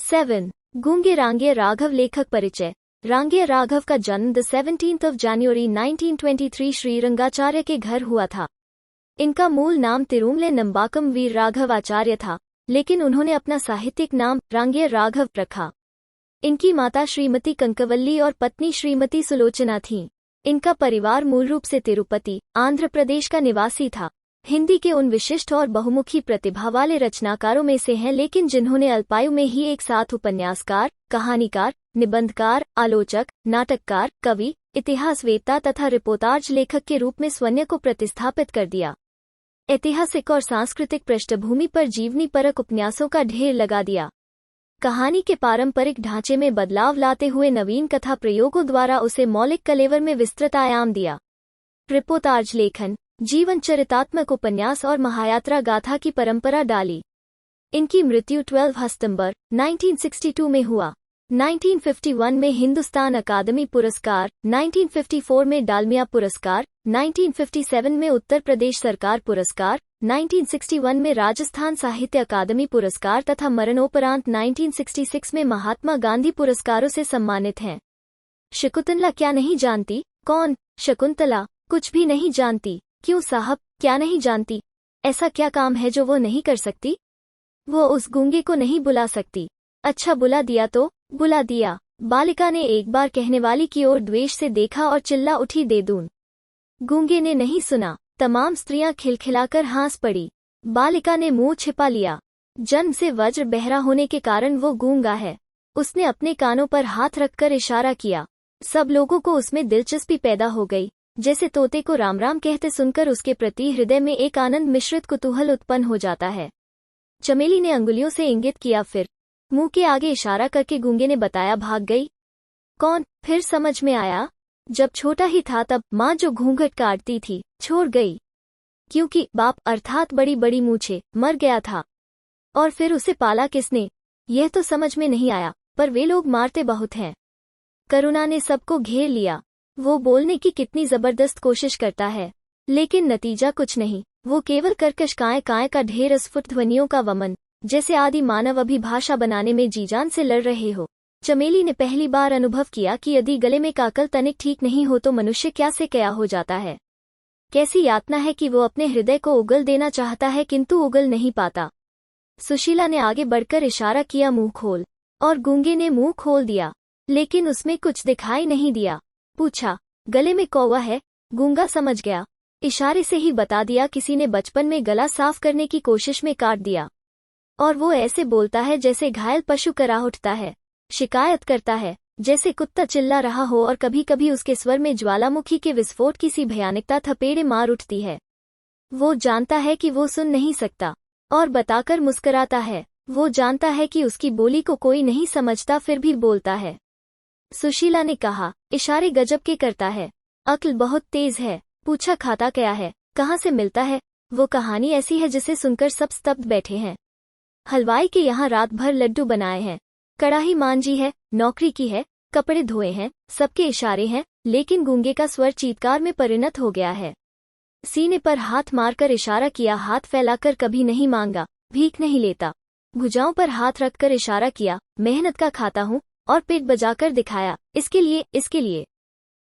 7. गूंगे रांगे राघव लेखक परिचय। रांगे राघव का जन्म 17 जनवरी 1923 श्रीरंगाचार्य के घर हुआ था। इनका मूल नाम तिरुमले नंबाकम वीर राघव आचार्य था, लेकिन उन्होंने अपना साहित्यिक नाम रांगे राघव रखा। इनकी माता श्रीमती कंकवल्ली और पत्नी श्रीमती सुलोचना थीं। इनका परिवार मूल रूप से तिरुपति, आंध्र प्रदेश का निवासी था। हिंदी के उन विशिष्ट और बहुमुखी प्रतिभा वाले रचनाकारों में से हैं, लेकिन जिन्होंने अल्पायु में ही एक साथ उपन्यासकार, कहानीकार, निबंधकार, आलोचक, नाटककार, कवि, इतिहासवेत्ता तथा रिपोर्टाज लेखक के रूप में स्वयं को प्रतिस्थापित कर दिया। ऐतिहासिक और सांस्कृतिक पृष्ठभूमि पर जीवनीपरक उपन्यासों का ढेर लगा दिया। कहानी के पारंपरिक ढांचे में बदलाव लाते हुए नवीन कथा प्रयोगों द्वारा उसे मौलिक कलेवर में विस्तृत आयाम दिया। रिपोर्टाज लेखन, जीवन चरितात्मक उपन्यास और महायात्रा गाथा की परंपरा डाली। इनकी मृत्यु 12 सितंबर 1962 में हुआ। 1951 में हिंदुस्तान अकादमी पुरस्कार, 1954 में डालमिया पुरस्कार, 1957 में उत्तर प्रदेश सरकार पुरस्कार, 1961 में राजस्थान साहित्य अकादमी पुरस्कार तथा मरणोपरांत 1966 में महात्मा गांधी पुरस्कारों से सम्मानित हैं। शकुंतला क्या नहीं जानती? कौन? शकुंतला कुछ भी नहीं जानती। क्यों साहब, क्या नहीं जानती? ऐसा क्या काम है जो वो नहीं कर सकती? वो उस गूंगे को नहीं बुला सकती। अच्छा, बुला दिया तो? बुला दिया। बालिका ने एक बार कहने वाली की ओर द्वेष से देखा और चिल्ला उठी, दे दूं। गूंगे ने नहीं सुना। तमाम स्त्रियां खिलखिलाकर हंस पड़ी। बालिका ने मुंह छिपा लिया। जन्म से वज्र बहरा होने के कारण वो गूंगा है। उसने अपने कानों पर हाथ रखकर इशारा किया। सब लोगों को उसमें दिलचस्पी पैदा हो गई। जैसे तोते को राम राम कहते सुनकर उसके प्रति हृदय में एक आनंद मिश्रित कुतूहल उत्पन्न हो जाता है। चमेली ने अंगुलियों से इंगित किया, फिर मुंह के आगे इशारा करके गूंगे ने बताया, भाग गई। कौन? फिर समझ में आया। जब छोटा ही था तब माँ जो घूंघट काटती थी छोड़ गई, क्योंकि बाप अर्थात बड़ी बड़ी मूछे मर गया था। और फिर उसे पाला किसने? यह तो समझ में नहीं आया, पर वे लोग मारते बहुत हैं। करुणा ने सबको घेर लिया। वो बोलने की कितनी जबरदस्त कोशिश करता है, लेकिन नतीजा कुछ नहीं। वो केवल कर्कश काय काय का ढेर, अस्फुट ध्वनियों का वमन, जैसे आदि मानव अभिभाषा बनाने में जीजान से लड़ रहे हो। चमेली ने पहली बार अनुभव किया कि यदि गले में काकल तनिक ठीक नहीं हो तो मनुष्य क्या से क्या हो जाता है। कैसी यातना है कि वो अपने हृदय को उगल देना चाहता है किंतु उगल नहीं पाता। सुशीला ने आगे बढ़कर इशारा किया, मुंह खोल। और गूंगे ने मुंह खोल दिया, लेकिन उसमें कुछ दिखाई नहीं दिया। पूछा, गले में कौवा है? गूंगा समझ गया। इशारे से ही बता दिया, किसी ने बचपन में गला साफ करने की कोशिश में काट दिया। और वो ऐसे बोलता है जैसे घायल पशु करा उठता है, शिकायत करता है जैसे कुत्ता चिल्ला रहा हो, और कभी कभी उसके स्वर में ज्वालामुखी के विस्फोट की सी भयानकता थपेड़े मार उठती है। वो जानता है कि वो सुन नहीं सकता और बताकर मुस्कराता है। वो जानता है कि उसकी बोली को कोई नहीं समझता, फिर भी बोलता है। सुशीला ने कहा, इशारे गजब के करता है, अक्ल बहुत तेज है। पूछा, खाता क्या है? कहाँ से मिलता है? वो कहानी ऐसी है जिसे सुनकर सब स्तब्ध बैठे हैं। हलवाई के यहाँ रात भर लड्डू बनाए हैं, कड़ाही मांजी है, नौकरी की है, कपड़े धोए हैं, सबके इशारे हैं, लेकिन गूंगे का स्वर चीत्कार में परिणत हो गया है। सीने पर हाथ मारकर इशारा किया, हाथ फैलाकर कभी नहीं मांगा, भीख नहीं लेता। भुजाओं पर हाथ रखकर इशारा किया, मेहनत का खाता हूँ, और पेट बजाकर दिखाया, इसके लिए, इसके लिए।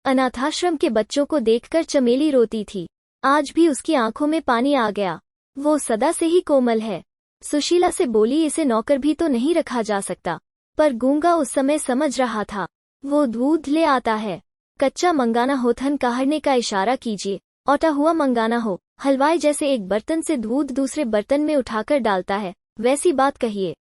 अनाथाश्रम के बच्चों को देखकर चमेली रोती थी। आज भी उसकी आंखों में पानी आ गया। वो सदा से ही कोमल है। सुशीला से बोली, इसे नौकर भी तो नहीं रखा जा सकता। पर गूंगा उस समय समझ रहा था। वो दूध ले आता है। कच्चा मंगाना हो, थन कहरने का इशारा कीजिए। औटा हुआ मंगाना हो। हलवाई जैसे एक बर्तन से दूध दूसरे बर्तन में उठाकर डालता है, वैसी बात कहिए।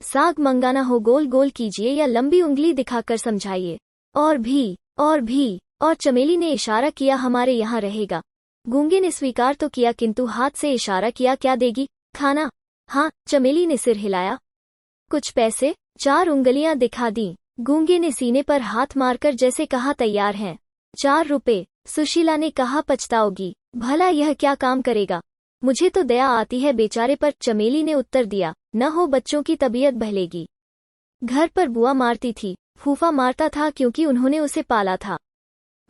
साग मंगाना हो, गोल गोल कीजिए या लंबी उंगली दिखाकर समझाइए। और भी, और भी। और चमेली ने इशारा किया, हमारे यहाँ रहेगा। गूंगे ने स्वीकार तो किया, किंतु हाथ से इशारा किया, क्या देगी? खाना। हाँ। चमेली ने सिर हिलाया। कुछ पैसे? 4 उंगलियां दिखा दी। गूंगे ने सीने पर हाथ मारकर जैसे कहा, तैयार हैं। 4 रुपए। सुशीला ने कहा, पछताओगी। भला यह क्या काम करेगा? मुझे तो दया आती है बेचारे पर। चमेली ने उत्तर दिया, न हो बच्चों की तबीयत बहलेगी। घर पर बुआ मारती थी, फूफा मारता था क्योंकि उन्होंने उसे पाला था।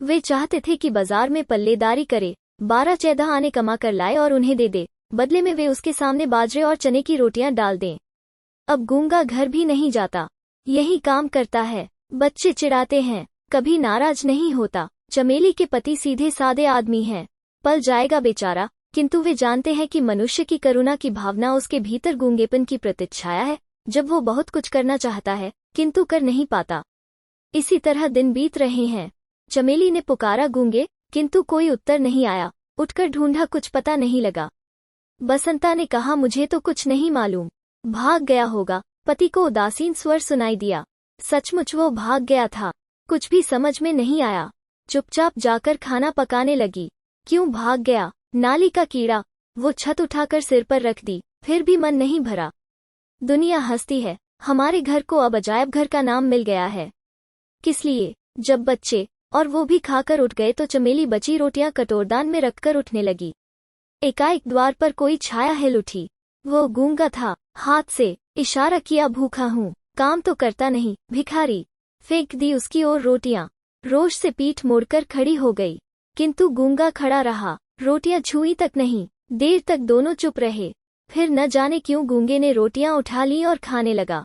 वे चाहते थे कि बाजार में पल्लेदारी करे, 12-14 आने कमा कर लाए और उन्हें दे दे। बदले में वे उसके सामने बाजरे और चने की रोटियां डाल दें। अब गूंगा घर भी नहीं जाता, यही काम करता है। बच्चे चिढ़ाते हैं, कभी नाराज नहीं होता। चमेली के पति सीधे सादे आदमी हैं, पल जाएगा बेचारा, किंतु वे जानते हैं कि मनुष्य की करुणा की भावना उसके भीतर गूंगेपन की प्रतिच्छाया है, जब वो बहुत कुछ करना चाहता है किंतु कर नहीं पाता। इसी तरह दिन बीत रहे हैं। चमेली ने पुकारा गूंगे, किंतु कोई उत्तर नहीं आया। उठकर ढूंढा, कुछ पता नहीं लगा। बसंता ने कहा, मुझे तो कुछ नहीं मालूम, भाग गया होगा। पति को उदासीन स्वर सुनाई दिया। सचमुच वो भाग गया था। कुछ भी समझ में नहीं आया। चुपचाप जाकर खाना पकाने लगी। क्यों भाग गया? नाली का कीड़ा। वो छत उठाकर सिर पर रख दी, फिर भी मन नहीं भरा। दुनिया हंसती है, हमारे घर को अब अजायब घर का नाम मिल गया है। किस लिए? जब बच्चे और वो भी खाकर उठ गए तो चमेली बची रोटियां कटोरदान में रखकर उठने लगी। एकाएक द्वार पर कोई छाया हिल उठी। वो गूंगा था। हाथ से इशारा किया, भूखा हूँ, काम तो करता नहीं, भिखारी। फेंक दी उसकी ओर रोटियां। रोष से पीठ मोड़कर खड़ी हो गई, किंतु गूंगा खड़ा रहा, रोटियां छुई तक नहीं। देर तक दोनों चुप रहे। फिर न जाने क्यों गूंगे ने रोटियां उठा ली और खाने लगा।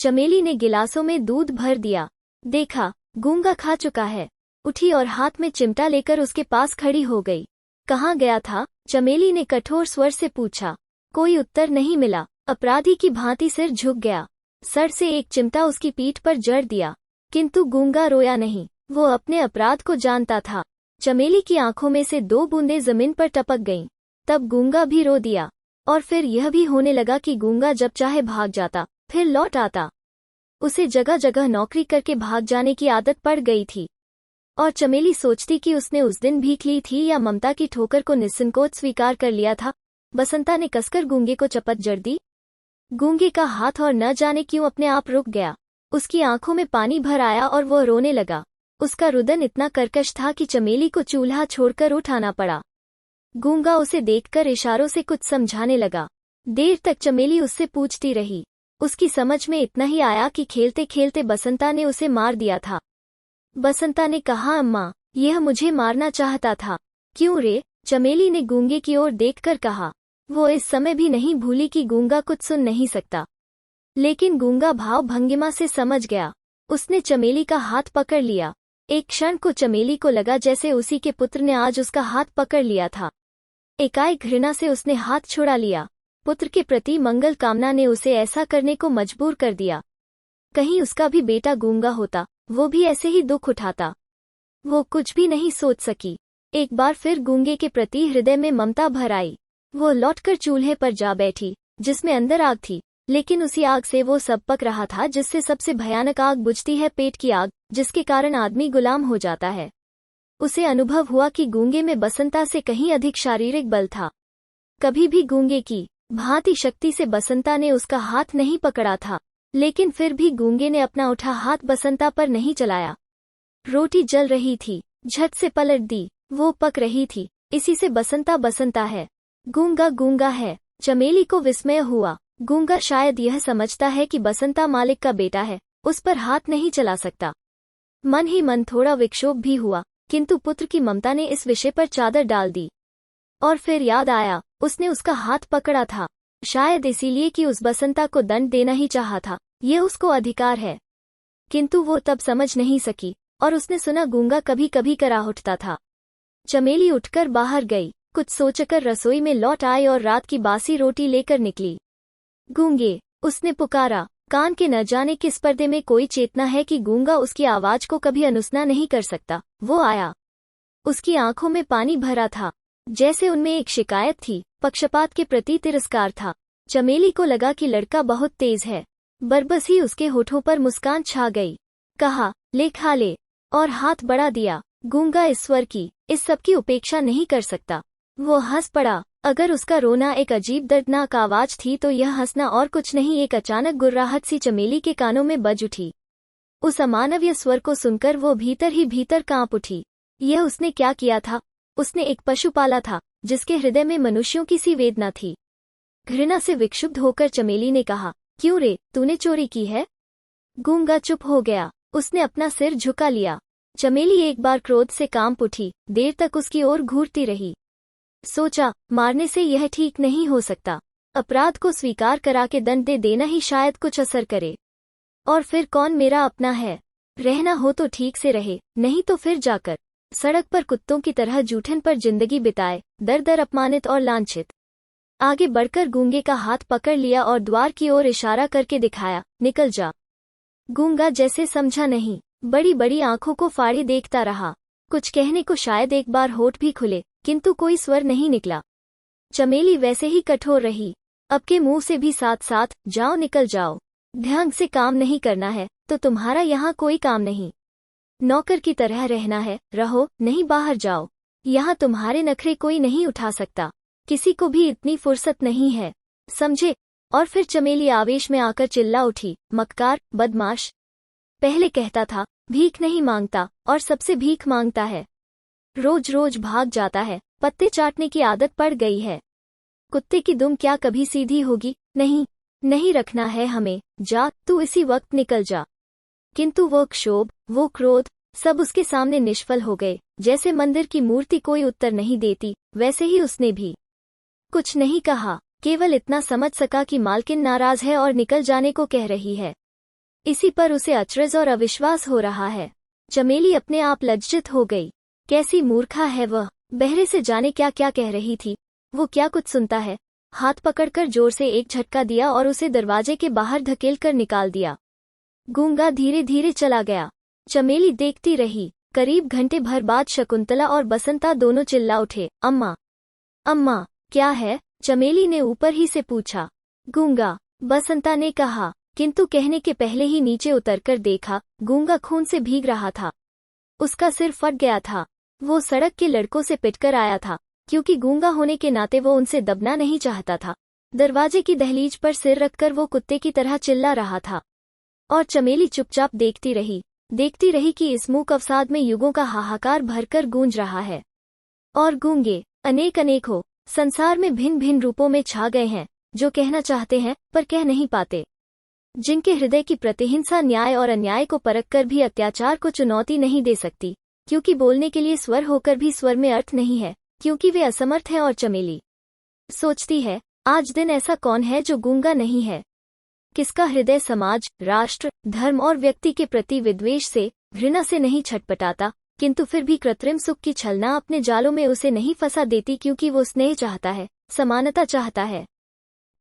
चमेली ने गिलासों में दूध भर दिया। देखा, गूंगा खा चुका है। उठी और हाथ में चिमटा लेकर उसके पास खड़ी हो गई। कहाँ गया था? चमेली ने कठोर स्वर से पूछा। कोई उत्तर नहीं मिला। अपराधी की भांति सिर झुक गया। सर से एक चिमटा उसकी पीठ पर जड़ दिया, किंतु गूंगा रोया नहीं। वो अपने अपराध को जानता था। चमेली की आंखों में से 2 बूंदें जमीन पर टपक गईं। तब गूंगा भी रो दिया। और फिर यह भी होने लगा कि गूंगा जब चाहे भाग जाता, फिर लौट आता। उसे जगह जगह नौकरी करके भाग जाने की आदत पड़ गई थी। और चमेली सोचती कि उसने उस दिन भीख ली थी या ममता की ठोकर को निस्संकोच स्वीकार कर लिया था। बसंता ने कसकर गूंगे को चपत जड़ दी। गूंगे का हाथ और न जाने क्यों अपने आप रुक गया। उसकी आंखों में पानी भर आया और वो रोने लगा। उसका रुदन इतना कर्कश था कि चमेली को चूल्हा छोड़कर उठ आना पड़ा। गूंगा उसे देखकर इशारों से कुछ समझाने लगा। देर तक चमेली उससे पूछती रही। उसकी समझ में इतना ही आया कि खेलते खेलते बसंता ने उसे मार दिया था। बसंता ने कहा, अम्मा, यह मुझे मारना चाहता था। क्यों रे? चमेली ने गूंगे की ओर देखकर कहा। वो इस समय भी नहीं भूली कि गूंगा कुछ सुन नहीं सकता। लेकिन गूंगा भाव भंगिमा से समझ गया। उसने चमेली का हाथ पकड़ लिया। एक क्षण को चमेली को लगा जैसे उसी के पुत्र ने आज उसका हाथ पकड़ लिया था। एकाएक घृणा से उसने हाथ छुड़ा लिया। पुत्र के प्रति मंगल कामना ने उसे ऐसा करने को मजबूर कर दिया। कहीं उसका भी बेटा गूंगा होता, वो भी ऐसे ही दुख उठाता। वो कुछ भी नहीं सोच सकी। एक बार फिर गूंगे के प्रति हृदय में ममता भर आई। वो लौटकर चूल्हे पर जा बैठी, जिसमें अंदर आग थी, लेकिन उसी आग से वो सब पक रहा था जिससे सबसे भयानक आग बुझती है, पेट की आग, जिसके कारण आदमी गुलाम हो जाता है। उसे अनुभव हुआ कि गूंगे में बसंता से कहीं अधिक शारीरिक बल था। कभी भी गूंगे की भांति शक्ति से बसंता ने उसका हाथ नहीं पकड़ा था, लेकिन फिर भी गूंगे ने अपना उठा हाथ बसंता पर नहीं चलाया। रोटी जल रही थी, झट से पलट दी। वो पक रही थी। इसी से बसंता बसंता है, गूंगा गूंगा है। चमेली को विस्मय हुआ। गूंगा शायद यह समझता है कि बसंता मालिक का बेटा है, उस पर हाथ नहीं चला सकता। मन ही मन थोड़ा विक्षोभ भी हुआ, किंतु पुत्र की ममता ने इस विषय पर चादर डाल दी। और फिर याद आया, उसने उसका हाथ पकड़ा था, शायद इसीलिए कि उस बसंता को दंड देना ही चाहा था। यह उसको अधिकार है। किंतु वो तब समझ नहीं सकी, और उसने सुना गूंगा कभी कभी करा उठता था। चमेली उठकर बाहर गई, कुछ सोचकर रसोई में लौट आई और रात की बासी रोटी लेकर निकली। गूंगे, उसने पुकारा। कान के न जाने किस पर्दे में कोई चेतना है कि गूंगा उसकी आवाज को कभी अनसुना नहीं कर सकता। वो आया। उसकी आंखों में पानी भरा था, जैसे उनमें एक शिकायत थी, पक्षपात के प्रति तिरस्कार था। चमेली को लगा कि लड़का बहुत तेज है। बरबस ही उसके होठों पर मुस्कान छा गई। कहा, ले खा ले, और हाथ बढ़ा दिया। गूंगा ईश्वर की इस सब की उपेक्षा नहीं कर सकता। वो हंस पड़ा। अगर उसका रोना एक अजीब दर्दनाक आवाज थी तो यह हंसना और कुछ नहीं, एक अचानक गुर्राहट सी चमेली के कानों में बज उठी। उस अमानवीय स्वर को सुनकर वो भीतर ही भीतर कांप उठी। यह उसने क्या किया था? उसने एक पशु पाला था, जिसके हृदय में मनुष्यों की सी वेदना थी। घृणा से विक्षुब्ध होकर चमेली ने कहा, क्यों रे, तूने चोरी की है? गूंगा चुप हो गया। उसने अपना सिर झुका लिया। चमेली एक बार क्रोध से कांप उठी, देर तक उसकी ओर घूरती रही। सोचा, मारने से यह ठीक नहीं हो सकता। अपराध को स्वीकार करा के दंड दे देना ही शायद कुछ असर करे। और फिर कौन मेरा अपना है? रहना हो तो ठीक से रहे, नहीं तो फिर जाकर सड़क पर कुत्तों की तरह जूठन पर जिंदगी बिताए, दर दर अपमानित और लांछित। आगे बढ़कर गूंगे का हाथ पकड़ लिया और द्वार की ओर इशारा करके दिखाया, निकल जा। गूंगा जैसे समझा नहीं, बड़ी बड़ी आंखों को फाड़े देखता रहा। कुछ कहने को शायद एक बार होठ भी खुले, किंतु कोई स्वर नहीं निकला। चमेली वैसे ही कठोर रही। अब के मुंह से भी साथ साथ, जाओ निकल जाओ, ढंग से काम नहीं करना है तो तुम्हारा यहाँ कोई काम नहीं। नौकर की तरह रहना है, रहो, नहीं बाहर जाओ। यहाँ तुम्हारे नखरे कोई नहीं उठा सकता, किसी को भी इतनी फुर्सत नहीं है, समझे? और फिर चमेली आवेश में आकर चिल्ला उठी, मक्कार, बदमाश। पहले कहता था भीख नहीं मांगता, और सबसे भीख मांगता है। रोज रोज भाग जाता है, पत्ते चाटने की आदत पड़ गई है। कुत्ते की दुम क्या कभी सीधी होगी? नहीं, नहीं रखना है हमें, जा तू इसी वक्त निकल जा। किंतु वो क्षोभ, वो क्रोध, सब उसके सामने निष्फल हो गए। जैसे मंदिर की मूर्ति कोई उत्तर नहीं देती, वैसे ही उसने भी कुछ नहीं कहा, केवल इतना समझ सका कि मालकिन नाराज है और निकल जाने को कह रही है। इसी पर उसे अचरज और अविश्वास हो रहा है। चमेली अपने आप लज्जित हो गई। कैसी मूर्खा है वह, बहरे से जाने क्या क्या कह रही थी। वो क्या कुछ सुनता है। हाथ पकड़कर जोर से एक झटका दिया और उसे दरवाजे के बाहर धकेल कर निकाल दिया। गूंगा धीरे धीरे चला गया। चमेली देखती रही। करीब घंटे भर बाद शकुंतला और बसंता दोनों चिल्ला उठे, अम्मा, अम्मा, क्या है? चमेली ने ऊपर ही से पूछा। गूंगा, बसंता ने कहा, किंतु कहने के पहले ही नीचे उतरकर देखा, गूंगा खून से भीग रहा था। उसका सिर फट गया था। वो सड़क के लड़कों से पिटकर आया था, क्योंकि गूंगा होने के नाते वो उनसे दबना नहीं चाहता था। दरवाजे की दहलीज पर सिर रखकर वो कुत्ते की तरह चिल्ला रहा था। और चमेली चुपचाप देखती रही कि इस मूक अवसाद में युगों का हाहाकार भरकर गूंज रहा है। और गूंगे अनेक अनेक हो, संसार में भिन्न भिन्न रूपों में छा गए हैं, जो कहना चाहते हैं पर कह नहीं पाते, जिनके हृदय की प्रतिहिंसा न्याय और अन्याय को परखकर भी अत्याचार को चुनौती नहीं दे सकती, क्योंकि बोलने के लिए स्वर होकर भी स्वर में अर्थ नहीं है, क्योंकि वे असमर्थ हैं। और चमेली सोचती है, आज दिन ऐसा कौन है जो गूंगा नहीं है? किसका हृदय समाज, राष्ट्र, धर्म और व्यक्ति के प्रति विद्वेष से, घृणा से नहीं छटपटाता, किंतु फिर भी कृत्रिम सुख की छलना अपने जालों में उसे नहीं फंसा देती, क्योंकि वो स्नेह चाहता है, समानता चाहता है।